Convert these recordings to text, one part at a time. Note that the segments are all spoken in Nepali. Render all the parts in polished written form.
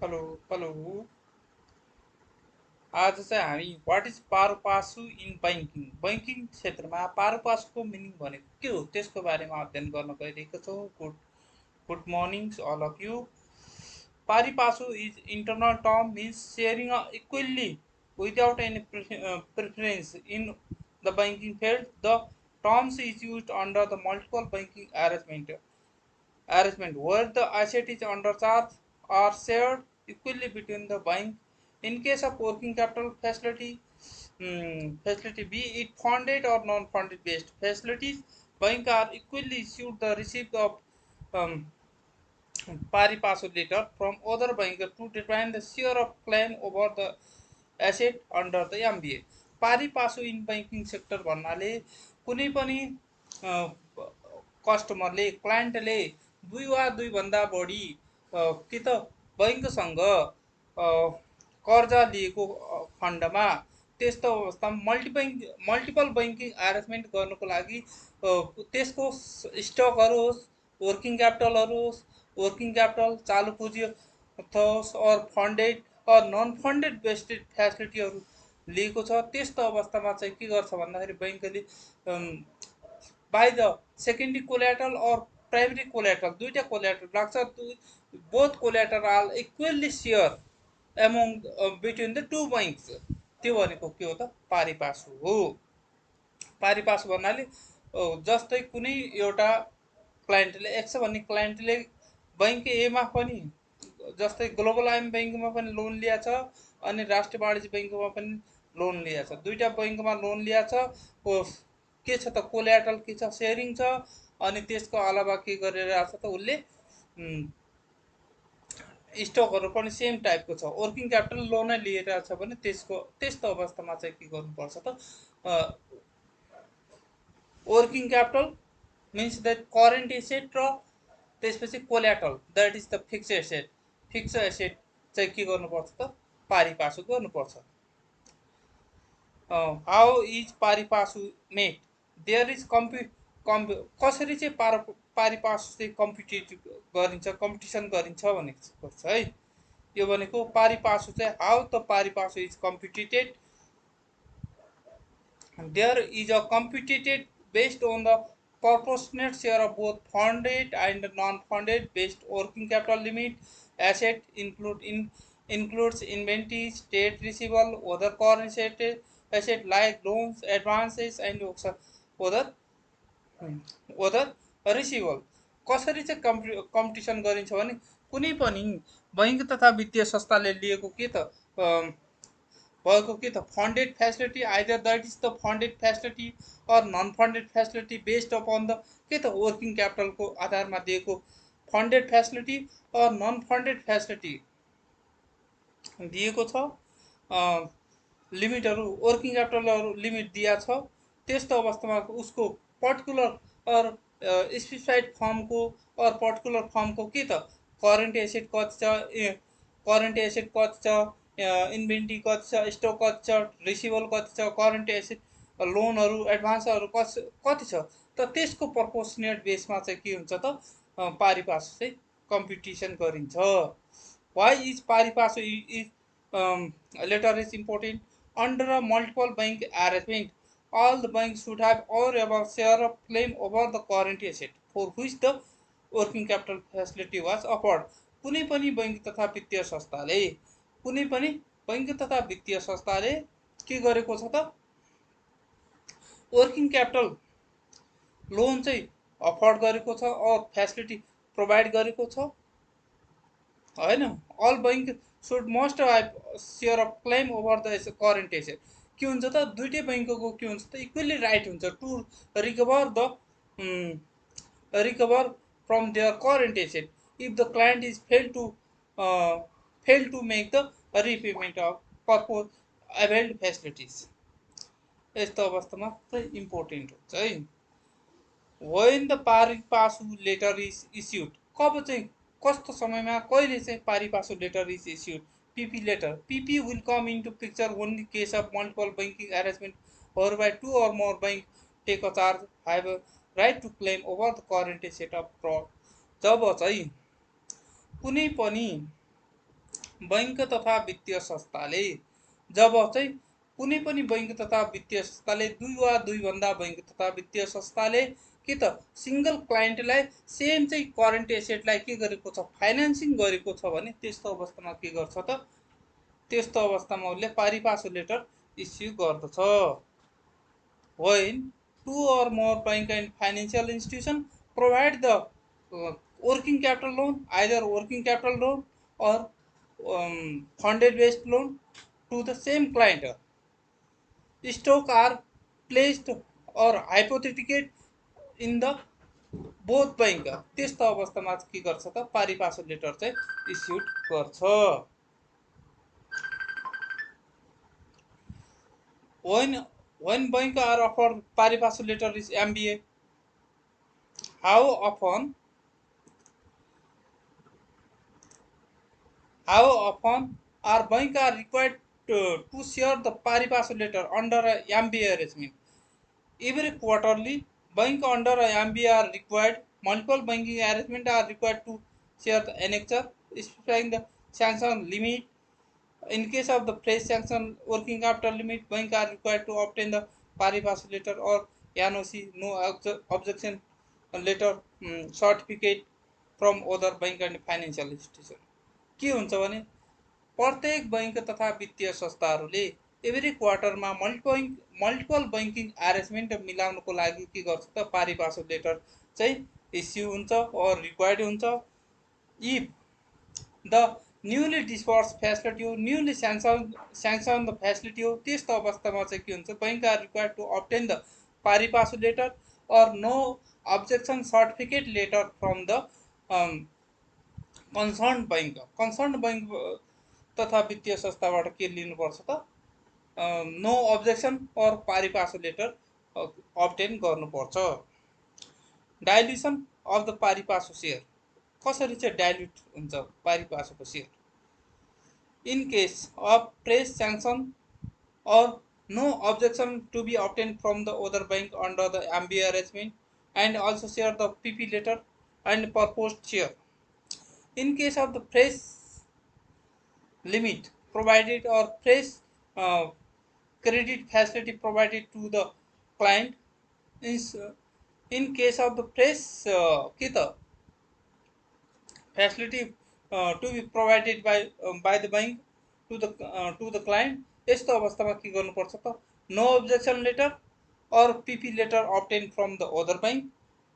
Hello hello. आज चाहिँ हामी what is pari passu in banking banking क्षेत्रमा पारु पासुको मिनिङ भनेको के हो त्यसको बारेमा अध्ययन गर्न गइरहेको छौँ। Good morning all of you. पारी पासु is internal term means sharing equally without any preference in the banking field. The terms is used under the multiple banking arrangement where the asset is undercharged or shared equally between the bank. In case of working capital facility, be it funded or non-funded based facilities, bank are equally issued the receipt of um, pari passu letter from other bank to determine the share of claim over the asset under the MBA. पारी पासु इन बैंकिङ सेक्टर भन्नाले कुनै पनि कस्टमरले क्लाइन्टले दुई वा दुईभन्दा बढी कि त बैङ्कसँग कर्जा लिएको खण्डमा त्यस्तो अवस्थामा मल्टिपल बैङ्किङ एरेन्जमेन्ट गर्नुको लागि त्यसको स्टकहरू होस्, वर्किङ क्यापिटलहरू होस्, वर्किङ क्यापिटल चालु पुँजी होस् or funded or non funded बेस्टेड फेसिलिटीहरू लिएको छ। त्यस्तो अवस्थामा चाहिँ के गर्छ भन्दाखेरि बैङ्कले by the secondary collateral or primary collateral दुईवटा कोल्याटरल राख्छ। Both collateral equally share among between the two banks. त्यो भनेको के हो त पारी पासु हो। पारी पासु भन्नाले जस्तै कुनै एउटा क्लाइन्टले एक्स भन्ने क्लाइन्टले बैङ्क एमा पनि जस्तै ग्लोबल आइएम बैङ्कमा पनि लोन लिएको छ अनि राष्ट्रिय वाणिज्य बैङ्कमा पनि लोन लिएको छ। दुईवटा बैङ्कमा लोन लिएको छ। के छ त कोल्याटरल के छ सेयरिङ छ। अनि त्यसको अलावा के गरिरहेको छ त उसले स्टकहरू पनि सेम टाइपको छ। वर्किङ क्यापिटल लोनै लिएर छ भने त्यस्तो अवस्थामा चाहिँ के गर्नुपर्छ त working capital means that current asset र त्यसपछि collateral that is the fix asset चाहिँ के गर्नुपर्छ त पारी पासु गर्नुपर्छ। How is pari पासु made their is कसरी चाहिँ पारी पासु चाहिँ कम्पिटिसन गरिन्छ भनेको छ है। यो भनेको पारी पासु चाहिँ how the pari पासु is computed there is a computed based on the proportionate share of both funded and non-funded based working capital limit. Asset includes inventories, trade receivable, other current asset like loans, advances, and other receivable. कसरी चाहिँ कम्पिटिसन गरिन्छ भने कुनै पनि बैङ्क तथा वित्तीय संस्थाले लिएको के त भएको के त funded facility either that is the funded facility or non funded facility based upon the के त वर्किङ क्यापिटलको आधारमा दिएको funded facility or non funded facility दिएको छ। लिमिटहरू वर्किङ क्यापिटलहरू लिमिट दिएको छ। त्यस्तो अवस्थामा उसको पर्टिकुलर अर स्पेसिफाइड फर्मको अर पर्टिकुलर फर्मको के त करेन्ट एसेट कति छ, इन्भेन्ट्री कति छ, स्टक कति छ, रिसिभल कति छ, करेन्ट एसेट लोनहरू एडभान्सहरू कति छ त त्यसको प्रपोर्सनेट बेसमा चाहिँ के हुन्छ त पारी पासु चाहिँ कम्पिटिसन गरिन्छ। Why is pari पासु is letter is important under a multiple bank arrangement. All the banks should have or above share of claim over the current asset for which the working capital facility was offered. कुनै पनि बैङ्क तथा वित्तीय संस्थाले के गरेको छ त वर्किङ क्यापिटल लोन चाहिँ अफोर्ड गरेको छ अर फेसिलिटी प्रोभाइड गरेको छ होइन। All bank should must share of claim over the current asset. के हुन्छ त दुइटै बैङ्कको के हुन्छ त इक्वली राइट हुन्छ to recover from their current asset if the client is fail to make the repayment of purpose availed facilities. यस्तो अवस्थामा चाहिँ इम्पोर्टेन्ट हुन्छ है। When the pari passu letter is issued कब चाहिँ कस्तो समयमा कहिले चाहिँ pari passu letter is issued PP letter PP will come into picture only case of multiple banking arrangement or by two or more bank take a charge have right to claim over the current asset of fraud. जब चाहिँ कुनै पनि बैंक तथा वित्तीय संस्थाले जब चाहिँ कुनै पनि बैंक तथा वित्तीय संस्थाले दुई वा दुईभन्दा बैंक तथा वित्तीय संस्थाले के त सिंगल क्लाइन्टलाई सेम चाहिँ करेन्ट एसेटलाई के गरेको छ फाइनेन्सिङ गरेको छ भने त्यस्तो अवस्थामा के गर्छ त त्यस्तो अवस्थामा उसले पारिपासो लेटर इस्यु गर्दछ। when two or more bank and financial institution provide the working capital loan, either working capital loan or funded based loan to the same client, stock are placed or hypothecated in the both bank त्यस्तो अवस्थामा के गर्छ त पारिपासो लेटर चाहिँ इस्युड गर्छ। when bank are offered pari-passu letter is MBA, how often are bank are required to share the pari-passu letter under a MBA arrangement? Every quarterly, bank under a MBA are required. Multiple banking arrangement are required to share the annexure, specifying the sanction limit. In case of the fresh sanction working capital limit, bank are required to obtain the pari-passu letter or NOC, no objection letter certificate from other bank and financial institution. के हुन्छ भने प्रत्येक बैंक तथा वित्तीय संस्थाहरूले एभ्री क्वार्टरमा मल्टिपल बैंकिङ एरेन्जमेन्ट मिलाउनको लागि के गर्छ त पारिपासो लेटर चाहिँ इस्यु हुन्छ और रिक्वायर्ड हुन्छ। If the newly disperse facility हो, न्यूली स्याङ्सन द फेसिलिटी हो, त्यस्तो अवस्थामा चाहिँ के हुन्छ bank are required to obtain the pari passu letter or no objection certificate letter from the concern bank तथा वित्तीय संस्थाबाट के लिनुपर्छ त no objection or pari passu letter obtain गर्नुपर्छ। Dilution of the pari passu share कसरी चाहिँ डाइल्युट हुन्छ पारिपासोको सेयर? In case of fresh sanction or no objection to be obtained from the other bank under the MBA arrangement, and also share the PP letter and proposed share. In case of the fresh limit provided or fresh credit facility provided to the client, in case of the fresh के त facility to be provided by the bank to the client, त्यस्तो अवस्थामा के गर्नुपर्छ त no objection letter or PP letter obtain from the other bank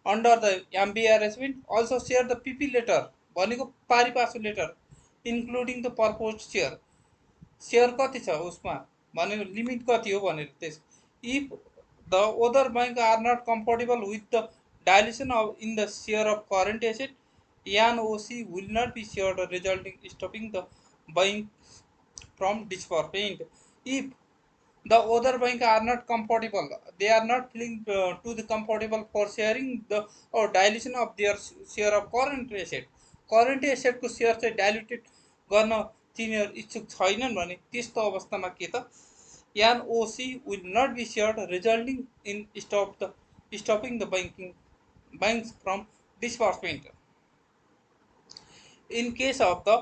under the MBA arrangement, also share the PP letter भनेको pari passu letter including the purpose share कति छ उसमा भनेको लिमिट कति हो भनेर त्यस if the other bank are not comfortable with the dilution of in the share of current asset, NOC will not be shared, resulting stopping the bank from disbursement. If the other bank are not compatible, they are not feeling to the compatible for sharing the or dilution of their share of current asset को शेयर चाहिँ डाइल्युटेड गर्न तिनीहरू इच्छुक छैनन् भने त्यस्तो अवस्थामा के त NOC will not be shared, resulting in stopping the banks from disbursement. In case of the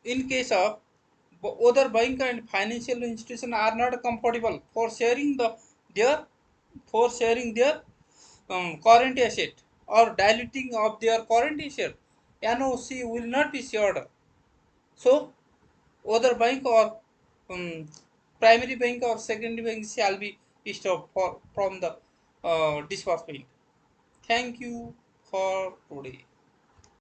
in case of other bank and financial institution are not compatible for sharing their current asset or diluting of their current asset, NOC will not be shared. So other bank or primary bank or secondary bank shall be stopped from the disbursement. Thank you for today.